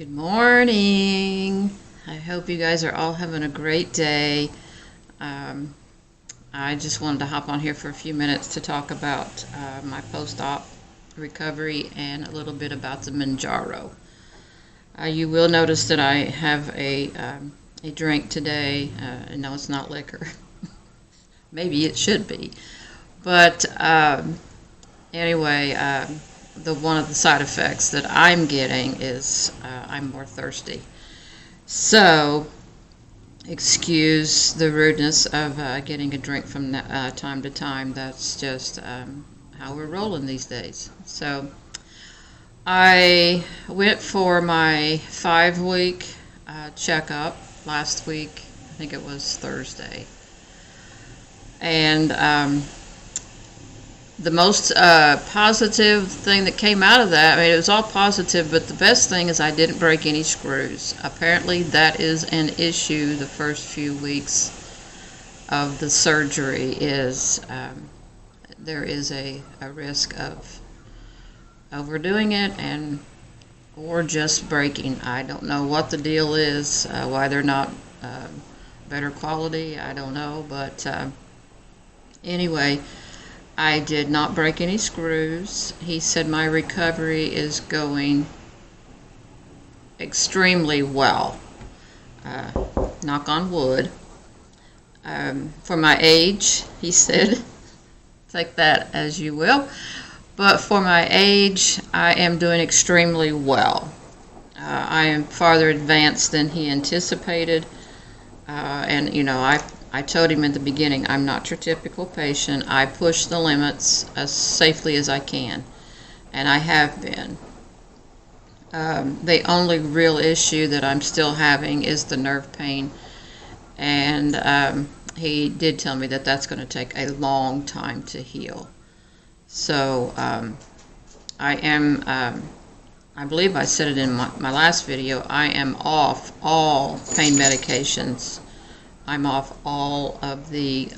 Good morning. I hope you guys are all having a great day. Um, I just wanted to hop on here for a few minutes to talk about my post-op recovery and a little bit about the Mounjaro. You will notice that I have a drink today. No, it's not liquor. Maybe it should be. But anyway, one of the side effects that I'm getting is I'm more thirsty. So, excuse the rudeness of getting a drink from time to time. That's just how we're rolling these days. So, I went for my 5-week checkup last week. I think it was Thursday. And the most positive thing that came out of that, I mean, it was all positive, but the best thing is I didn't break any screws. Apparently that is an issue the first few weeks of the surgery. There is a risk of overdoing it or just breaking. I don't know what the deal is, why they're not better quality, I don't know, but anyway, I did not break any screws. He said my recovery is going extremely well. Knock on wood. For my age, he said, take that as you will. But for my age, I am doing extremely well. I am farther advanced than he anticipated. And, you know, I told him at the beginning, I'm not your typical patient. I push the limits as safely as I can, and I have been. The only real issue that I'm still having is the nerve pain, and he did tell me that that's going to take a long time to heal. So I believe I said it in my last video, I am off all pain medications. I'm off all of the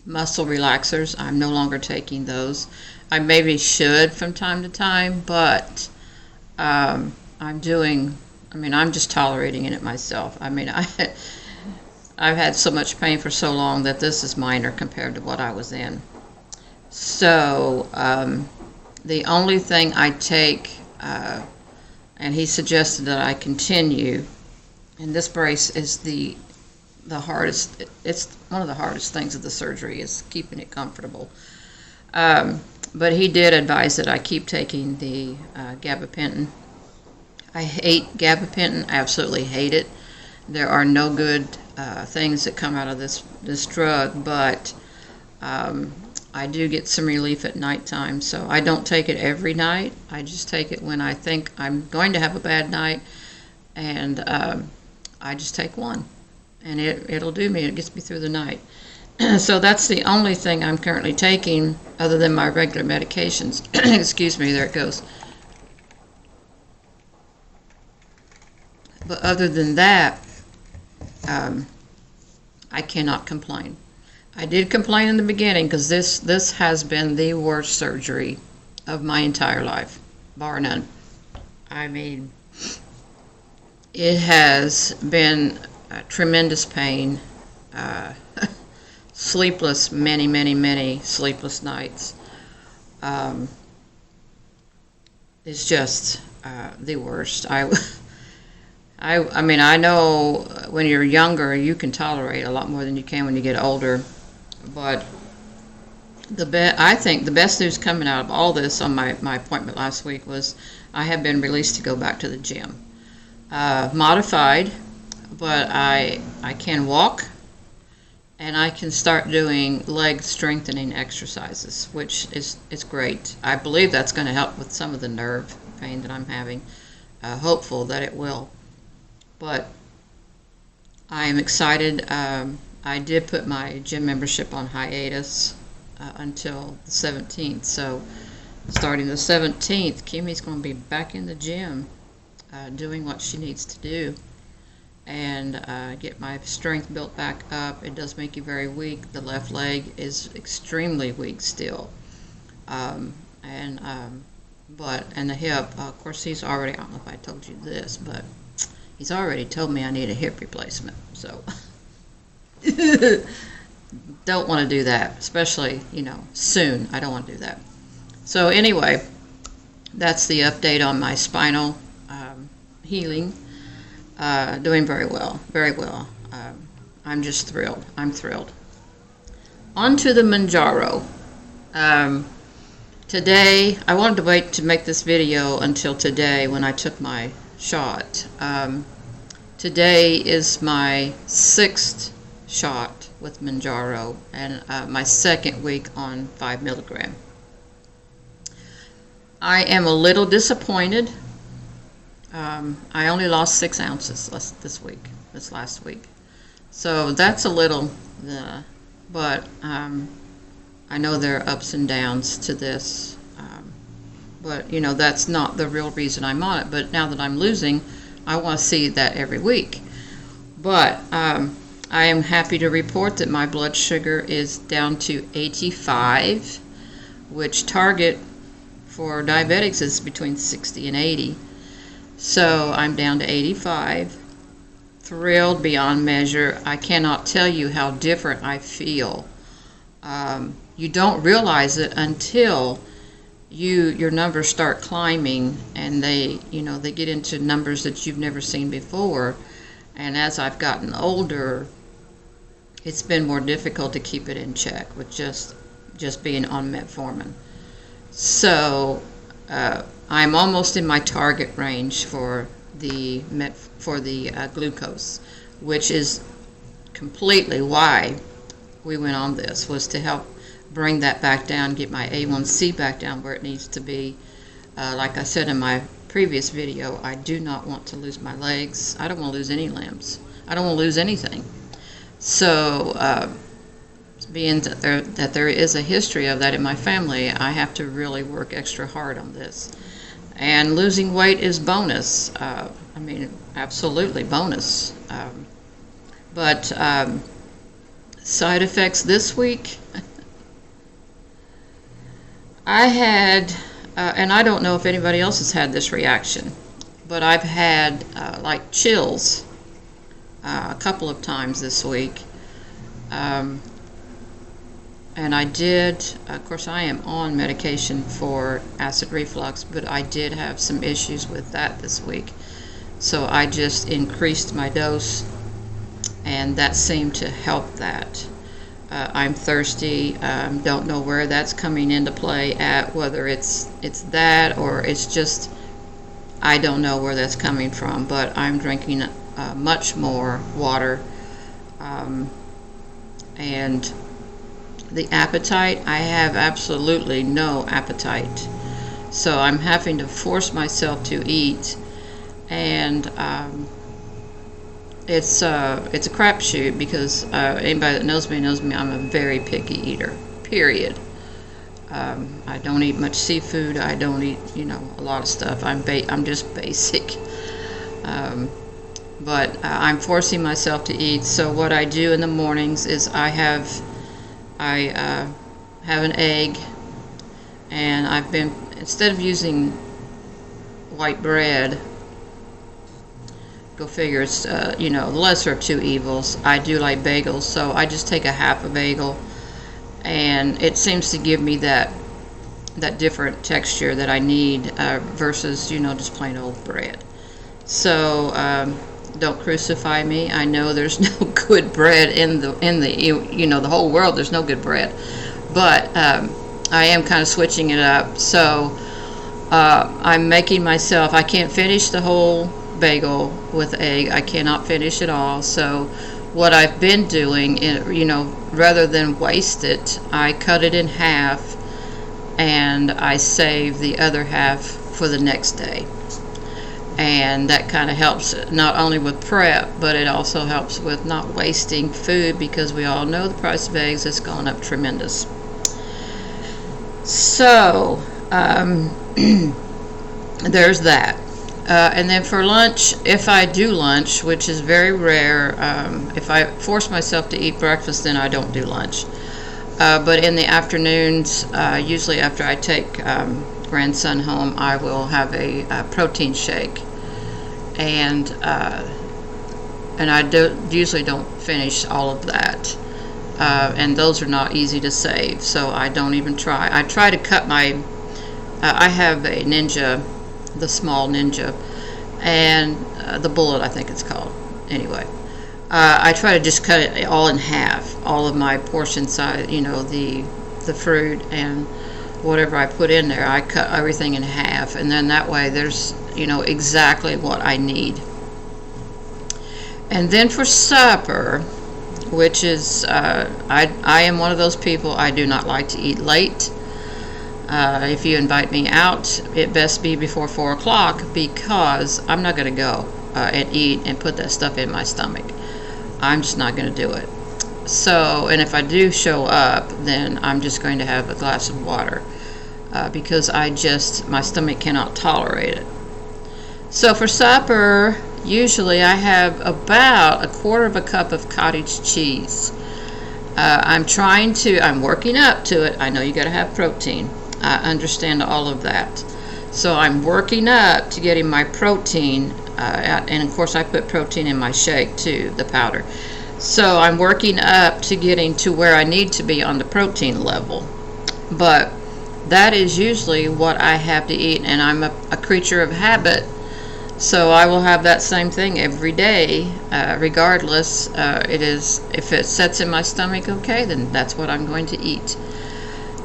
muscle relaxers. I'm no longer taking those. I maybe should from time to time, but I'm just tolerating it myself. I mean, I've had so much pain for so long that this is minor compared to what I was in. So the only thing I take, and he suggested that I continue, and this brace is the hardest. It's one of the hardest things of the surgery is keeping it comfortable. But he did advise that I keep taking the gabapentin. I hate gabapentin. I absolutely hate it. There are no good things that come out of this drug, but I do get some relief at nighttime. So I don't take it every night. I just take it when I think I'm going to have a bad night, and I just take one, and it'll do me. It gets me through the night. So that's the only thing I'm currently taking other than my regular medications. Excuse me, there it goes. But other than that, I cannot complain. I did complain in the beginning because this has been the worst surgery of my entire life, bar none. I mean, it has been tremendous pain, sleepless, many sleepless nights. It's just the worst. I mean, I know when you're younger you can tolerate a lot more than you can when you get older, but I think the best news coming out of all this on my appointment last week was I have been released to go back to the gym. Modified, but I can walk, and I can start doing leg strengthening exercises, which is great. I believe that's going to help with some of the nerve pain that I'm having. Hopeful that it will. But I am excited. I did put my gym membership on hiatus until the 17th. So starting the 17th, Kimmy's going to be back in the gym doing what she needs to do, and get my strength built back up. It does make you very weak. The left leg is extremely weak still. and the hip, of course, he's already, I don't know if I told you this, but he's already told me I need a hip replacement. So don't want to do that, especially, soon. I don't want to do that. So anyway, that's the update on my spinal healing. Doing very well, very well. I'm just thrilled. I'm thrilled. On to the Mounjaro. Today, I wanted to wait to make this video until today when I took my shot. Today is my 6th shot with Mounjaro and my 2nd week on 5 milligram. I am a little disappointed. I only lost 6 ounces this last week. So that's a little, but I know there are ups and downs to this. But, that's not the real reason I'm on it. But now that I'm losing, I want to see that every week. But I am happy to report that my blood sugar is down to 85, which target for diabetics is between 60 and 80. So I'm down to 85. Thrilled beyond measure. I cannot tell you how different I feel. You don't realize it until your numbers start climbing, and they get into numbers that you've never seen before. And as I've gotten older, it's been more difficult to keep it in check with just being on metformin. So I'm almost in my target range for the glucose, which is completely why we went on this, was to help bring that back down, get my A1C back down where it needs to be. Like I said in my previous video, I do not want to lose my legs. I don't want to lose any limbs. I don't want to lose anything. So being that there is a history of that in my family, I have to really work extra hard on this. And losing weight is bonus. Absolutely bonus. But side effects this week, I had, and I don't know if anybody else has had this reaction, but I've had like chills a couple of times this week. And I did, of course I am on medication for acid reflux, but I did have some issues with that this week. So I just increased my dose, and that seemed to help that. I'm thirsty. Don't know where that's coming into play at, whether it's that or it's just, I don't know where that's coming from, but I'm drinking much more water. And the appetite, I have absolutely no appetite. So I'm having to force myself to eat, and it's a crapshoot because anybody that knows me, I'm a very picky eater, period. I don't eat much seafood. I don't eat, a lot of stuff. I'm just basic. But I'm forcing myself to eat. So what I do in the mornings is I have an egg, and instead of using white bread, go figure, it's the lesser of two evils, I do like bagels, so I just take a half a bagel, and it seems to give me that different texture that I need versus just plain old bread. So don't crucify me. I know there's no good bread in the whole world. There's no good bread, but I am kind of switching it up. So I'm making myself. I can't finish the whole bagel with egg. I cannot finish it all. So what I've been doing, rather than waste it, I cut it in half, and I save the other half for the next day. And that kind of helps not only with prep, but it also helps with not wasting food, because we all know the price of eggs has gone up tremendous. So there's that. And then for lunch, if I do lunch, which is very rare, if I force myself to eat breakfast, then I don't do lunch. But in the afternoons, usually after I take grandson home, I will have a protein shake, and I usually don't finish all of that, and those are not easy to save, so I don't even try. I try to cut my. I have a Ninja, the small Ninja, and the Bullet, I think it's called. Anyway, I try to just cut it all in half, all of my portion size, the fruit and whatever I put in there. I cut everything in half, and then that way there's, exactly what I need. And then for supper, which is, I am one of those people, I do not like to eat late. If you invite me out, it best be before 4 o'clock, because I'm not going to go and eat and put that stuff in my stomach. I'm just not going to do it. So, and if I do show up, then I'm just going to have a glass of water, because my stomach cannot tolerate it. So for supper, usually I have about 1/4 cup of cottage cheese. I'm working up to it. I know you got to have protein. I understand all of that. So I'm working up to getting my protein, and of course I put protein in my shake too, the powder. So I'm working up to getting to where I need to be on the protein level. But that is usually what I have to eat, and I'm a creature of habit. So I will have that same thing every day, regardless. If it sets in my stomach, okay, then that's what I'm going to eat.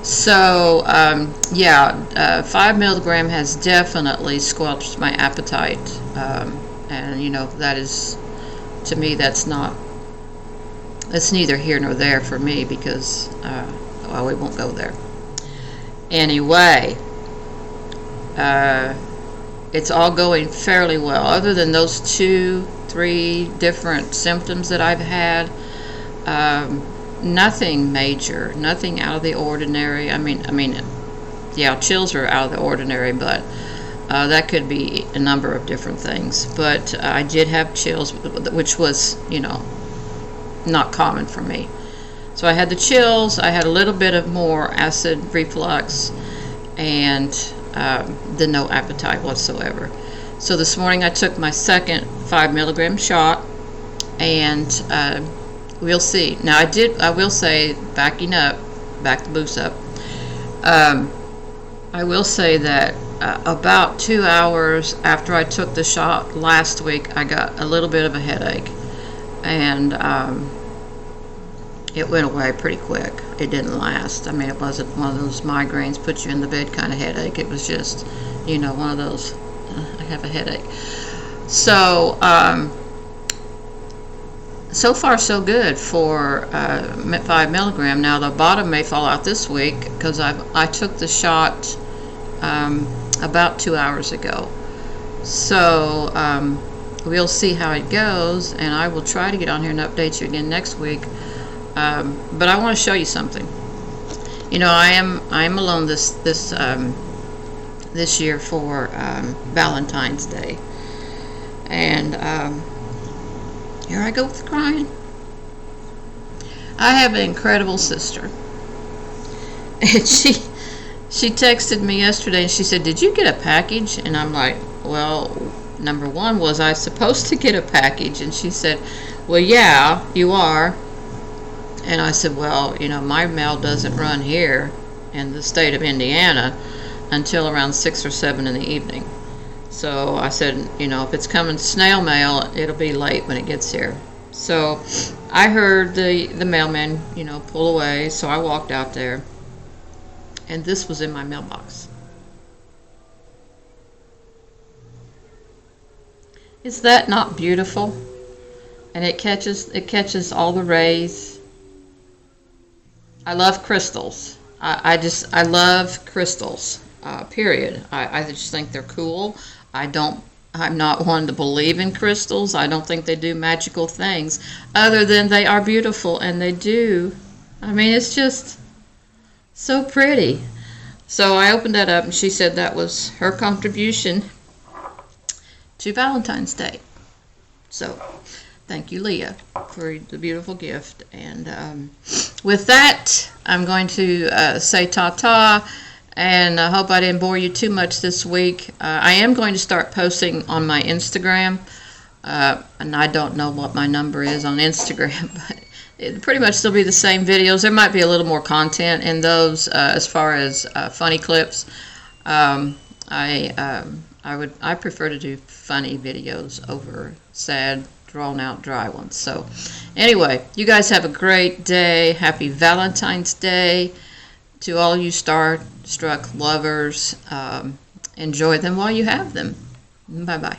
So, 5 milligram has definitely squelched my appetite. And, that is, to me, that's neither here nor there for me, because, we won't go there. Anyway, it's all going fairly well, other than those 2-3 different symptoms that I've had. Nothing major, nothing out of the ordinary. I mean, chills are out of the ordinary, but that could be a number of different things. But I did have chills, which was, not common for me. So I had the chills, I had a little bit of more acid reflux, and then no appetite whatsoever. So this morning I took my second 5 milligram shot, and we'll see. Now I will say, back the boost up, I will say that about 2 hours after I took the shot last week, I got a little bit of a headache, and it went away pretty quick. It didn't last. It wasn't one of those migraines, put you in the bed kind of headache. It was just, one of those, I have a headache. So, so far so good for 5 milligram. Now the bottom may fall out this week, because I took the shot about 2 hours ago. So we'll see how it goes, and I will try to get on here and update you again next week. But I want to show you something. I am alone this year for Valentine's Day, and here I go with crying. I have an incredible sister, and she texted me yesterday, and she said, "Did you get a package?" And I'm like, "Well, number one, was I supposed to get a package?" And she said, "Well, yeah, you are." And I said, "Well, my mail doesn't run here in the state of Indiana until around 6 or 7 in the evening. So I said, if it's coming snail mail, it'll be late when it gets here." So I heard the mailman, pull away, so I walked out there, and this was in my mailbox. Is that not beautiful? And it catches all the rays. I love crystals. I love crystals, period. I just think they're cool. I'm not one to believe in crystals. I don't think they do magical things, other than they are beautiful, and they do. It's just so pretty. So I opened that up, and she said that was her contribution to Valentine's Day. So thank you, Leah, for the beautiful gift. And with that, I'm going to say ta-ta. And I hope I didn't bore you too much this week. I am going to start posting on my Instagram, and I don't know what my number is on Instagram, but it'll pretty much still be the same videos. There might be a little more content in those as far as funny clips. I prefer to do funny videos over sad, drawn out, dry ones. So anyway, you guys have a great day. Happy Valentine's Day to all you starstruck lovers. Enjoy them while you have them. Bye bye.